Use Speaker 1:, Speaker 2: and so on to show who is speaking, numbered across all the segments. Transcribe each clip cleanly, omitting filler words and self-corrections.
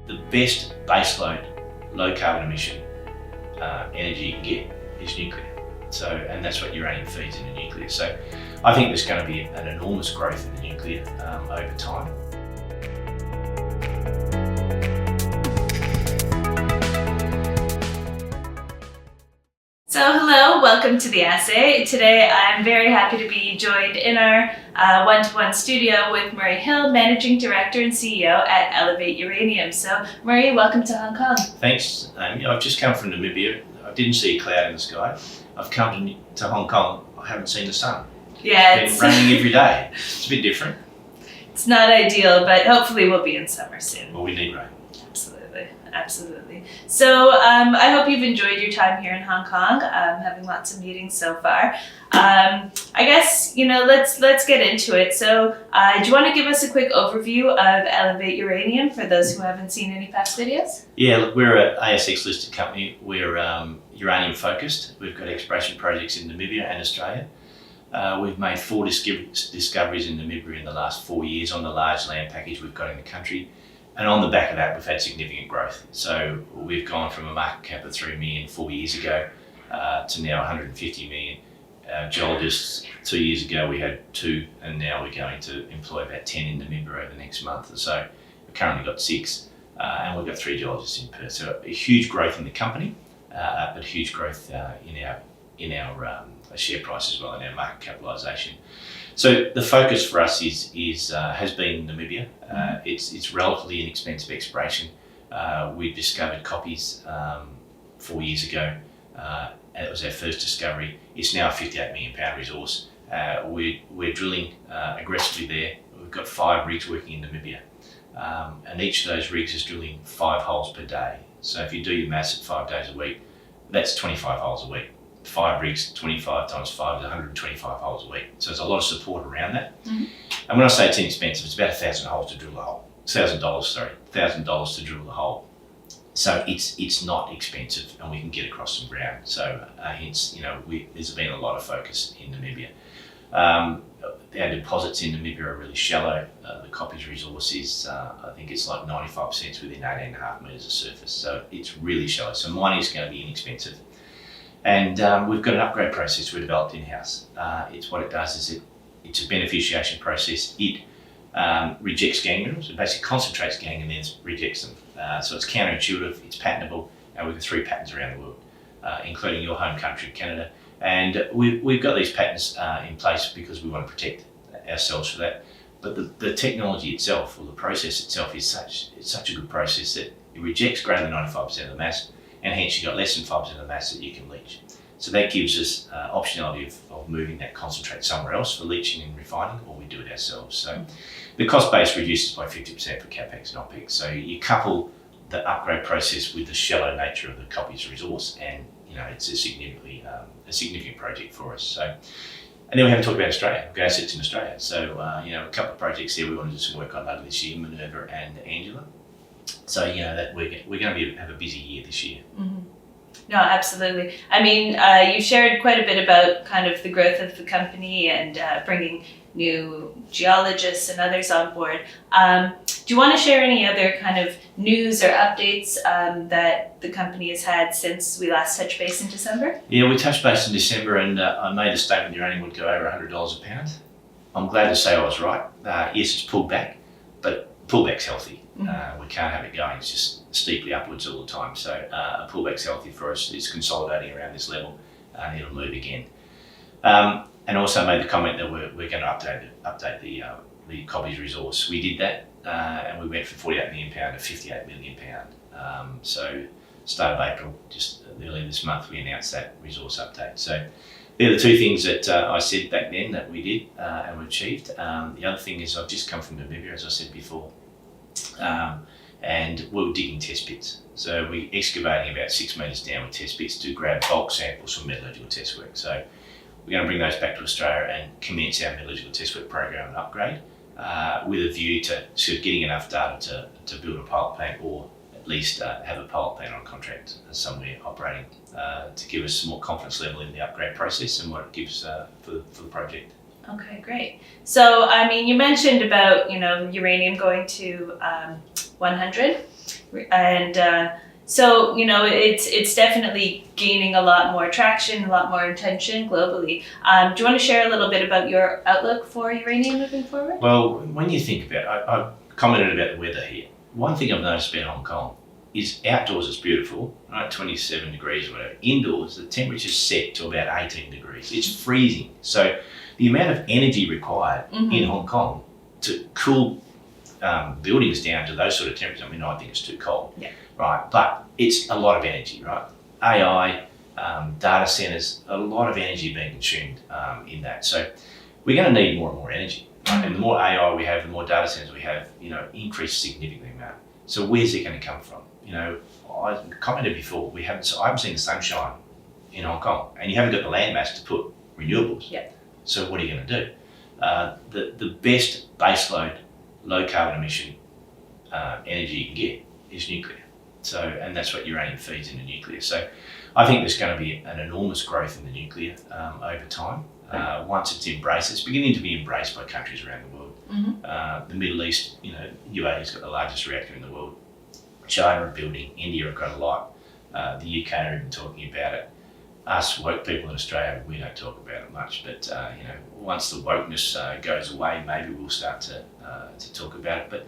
Speaker 1: the best baseload, low carbon emission energy you can get is nuclear. So, and that's what uranium feeds into nuclear. So I think there's going to be an enormous growth in the nuclear over time.
Speaker 2: So hello, welcome to the Assay. Today I'm very happy to be joined in our one-to-one studio with Murray Hill, Managing Director and CEO at Elevate Uranium. So Murray, welcome to Hong Kong.
Speaker 1: Thanks, Amy. I've just come from Namibia. I didn't see a cloud in the sky. I've come to Hong Kong. I haven't seen the sun.
Speaker 2: Yeah,
Speaker 1: It's been raining every day. It's a bit different.
Speaker 2: It's not ideal, but hopefully we'll be in summer soon.
Speaker 1: Well, we need rain.
Speaker 2: Absolutely. So I hope you've enjoyed your time here in Hong Kong, having lots of meetings so far. I guess, let's get into it. So do you want to give us a quick overview of Elevate Uranium for those who haven't seen any past videos?
Speaker 1: Yeah, look, we're an ASX listed company. We're uranium focused. We've got exploration projects in Namibia and Australia. We've made 4 discoveries in Namibia in the last 4 years on the large land package we've got in the country. And on the back of that, we've had significant growth. So we've gone from a market cap of 3 million 4 years ago to now 150 million. Geologists, 2 years ago we had 2, and now we're going to employ about 10 in Namibia over the next month or so. We've currently got 6, and we've got 3 geologists in Perth. So a huge growth in the company, but huge growth in our share price as well, and our market capitalisation. So the focus for us has been Namibia. It's relatively inexpensive exploration. We discovered Koppies 4 years ago, and it was our first discovery. It's now a 58 million pound resource. We're drilling aggressively there. We've got 5 rigs working in Namibia, and each of those rigs is drilling 5 holes per day. So if you do your maths at 5 days a week, that's 25 holes a week. 5 rigs, 25 times 5 is 125 holes a week. So there's a lot of support around that. Mm-hmm. And when I say it's inexpensive, it's about $1,000 holes to drill the hole. $1,000 to drill the hole. So it's not expensive, and we can get across some ground. So hence, there's been a lot of focus in Namibia. Our deposits in Namibia are really shallow. The Koppies resource is, I think it's like 95% within 18.5 metres of surface. So it's really shallow. So mining is going to be inexpensive. And we've got an upgrade process we developed in-house. What it does is it's a beneficiation process. It rejects gangue minerals. It basically concentrates gangue and then rejects them. So it's counterintuitive, it's patentable, and we've got 3 patents around the world, including your home country, Canada. And we've got these patents in place because we want to protect ourselves for that. But the technology itself, or the process itself, is such a good process that it rejects greater than 95% of the mass, and hence you've got less than 5% of the mass that you can leach. So that gives us optionality of moving that concentrate somewhere else for leaching and refining, or we do it ourselves. So the cost base reduces by 50% for CapEx and OpEx. So you couple the upgrade process with the shallow nature of the Koppies resource, and it's a significant project for us. So, and then we haven't talked about Australia. We've got assets in Australia. So a couple of projects there we want to do some work on later this year, Minerva and Angela. So that we're going to have a busy year this year.
Speaker 2: Mm-hmm. No, absolutely. I mean, you shared quite a bit about kind of the growth of the company and bringing new geologists and others on board. Do you want to share any other kind of news or updates that the company has had since we last touched base in December?
Speaker 1: Yeah, we touched base in December, and I made a statement uranium would go over $100 a pound. I'm glad to say I was right. Yes, it's pulled back, but pullback's healthy. Mm-hmm. We can't have it going, it's just steeply upwards all the time. So a pullback's healthy for us. It's consolidating around this level, and it'll move again. And also made the comment that we're going to update the Koppies resource. We did that, and we went from 48 million pound to 58 million pound. So start of April, just earlier this month, we announced that resource update. So they're the 2 things that I said back then that we did and we achieved. The other thing is I've just come from Namibia, as I said before, and we were digging test pits. So we're excavating about 6 metres down with test pits to grab bulk samples from metallurgical test work. So we're going to bring those back to Australia and commence our metallurgical test work program and upgrade with a view to sort of getting enough data to build a pilot plant, or at least have a pilot plant on contract somewhere operating to give us some more confidence level in the upgrade process and what it gives for the project.
Speaker 2: Okay, great. So, I mean, you mentioned about, uranium going to 100. And so, you know, it's definitely gaining a lot more traction, a lot more attention globally. Do you want to share a little bit about your outlook for uranium moving forward?
Speaker 1: Well, when you think about it, I've commented about the weather here. One thing I've noticed about Hong Kong is outdoors it's beautiful, right, 27 degrees or whatever. Indoors, the temperature's set to about 18 degrees. It's freezing. So the amount of energy required in Hong Kong to cool buildings down to those sort of temperatures, I mean, I think it's too cold, right? But it's a lot of energy, right? AI, data centers, a lot of energy being consumed in that. So we're going to need more and more energy, right? And the more AI we have, the more data centers we have, you know, increase significantly amount. So where's it going to come from? You know, I commented before, I haven't seen the sunshine in Hong Kong, and you haven't got the land mass to put renewables. So what are you going to do? The best baseload, low carbon emission energy you can get is nuclear. So, and that's what uranium feeds into nuclear. So I think there's going to be an enormous growth in the nuclear over time. Once it's embraced, it's beginning to be embraced by countries around the world. The Middle East, you know, UAE's got the largest reactor in the world. China are building, India have got a lot. The UK are even talking about it. Us woke people in Australia, we don't talk about it much, but you know, once the wokeness goes away, maybe we'll start to talk about it. But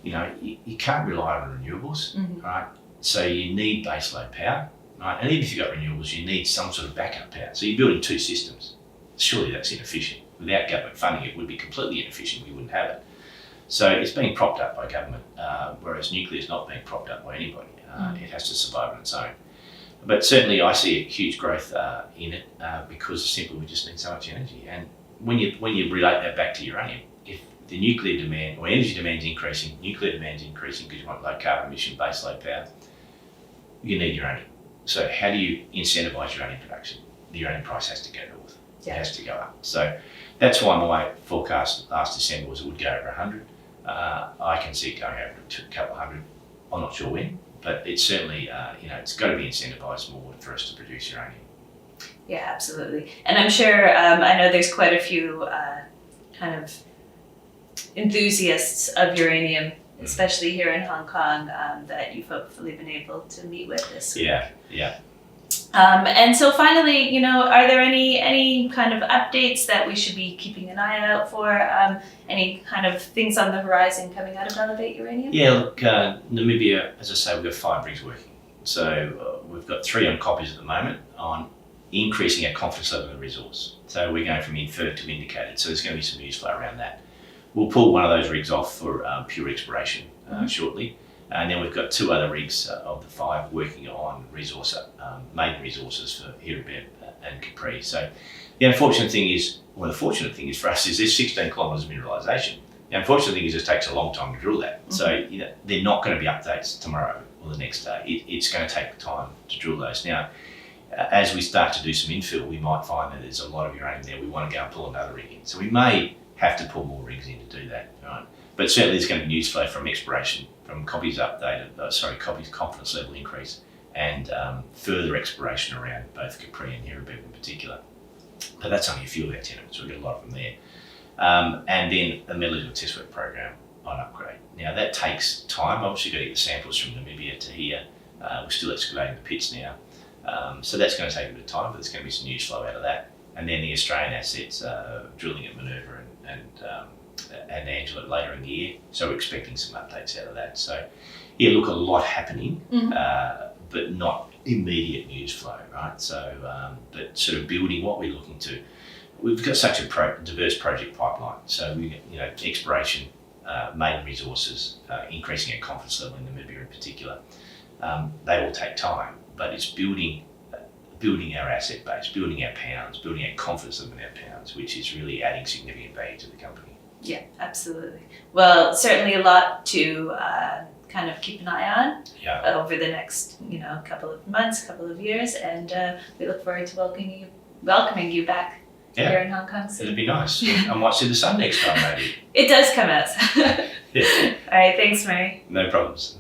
Speaker 1: you know, you can't rely on renewables, right? So you need baseload power, right? And even if you've got renewables, you need some sort of backup power. So you're building two systems. Surely that's inefficient. Without government funding, it would be completely inefficient. We wouldn't have it. So it's being propped up by government, whereas nuclear is not being propped up by anybody. It has to survive on its own. But certainly I see a huge growth in it because simply we just need so much energy. And when you relate that back to uranium, if the nuclear demand or energy demand is increasing, nuclear demand is increasing because you want low carbon emission baseload power, you need uranium. So how do you incentivise uranium production? The uranium price has to go north. It has to go up. So that's why my forecast last December was it would go over 100. I can see it going over to a couple of hundred. I'm not sure when, but it's certainly, you know, it's got to be incentivised more for us to produce uranium.
Speaker 2: Yeah, absolutely. And I'm sure, I know there's quite a few kind of enthusiasts of uranium, especially here in Hong Kong, that you've hopefully been able to meet with this week.
Speaker 1: Yeah.
Speaker 2: And so finally, you know, are there any kind of updates that we should be keeping an eye out for? Any kind of things on the horizon coming out of Elevate Uranium?
Speaker 1: Yeah, look, Namibia, as I say, we've got 5 rigs working. So we've got 3 on Koppies at the moment on increasing our confidence level in the resource. So we're going from inferred to indicated. So there's going to be some news flow around that. We'll pull one of those rigs off for pure exploration shortly. And then we've got 2 other rigs of the 5 working on resource, maiden resources for Herebeb and Capri. So the unfortunate thing is, well, the fortunate thing is for us is there's 16 kilometres of mineralisation. The unfortunate thing is it takes a long time to drill that. So you know, they're not going to be updates tomorrow or the next day. It's going to take time to drill those. Now, as we start to do some infill, we might find that there's a lot of uranium there. We want to go and pull another rig in. So we may have to pull more rigs in to do that, right? But certainly there's going to be news flow from exploration, from Koppies Koppies confidence level increase, and further exploration around both Capri and Herebeb in particular. But that's only a few of our tenements, we've got a lot of them there. And then a metallurgical test work program on upgrade. Now that takes time. Obviously, got to get the samples from Namibia to here. We're still excavating the pits now, so that's going to take a bit of time. But there's going to be some news flow out of that. And then the Australian assets, drilling at Minerva and Angela later in the year. So we're expecting some updates out of that. So yeah, look, a lot happening, but not immediate news flow, right? So, but sort of building what we're looking to. We've got such a diverse project pipeline. So we, you know, exploration, maiden resources, increasing our confidence level in Namibia in particular. They all take time, but it's building our asset base, building our pounds, building our confidence level in our pounds, which is really adding significant value to the company. Yeah,
Speaker 2: absolutely. Well, certainly a lot to kind of keep an eye on over the next, you know, couple of months, couple of years, and we look forward to welcoming you back here in Hong Kong soon.
Speaker 1: It'd be nice. I might see the sun next time, maybe.
Speaker 2: It does come out. All right, thanks, Murray.
Speaker 1: No problems.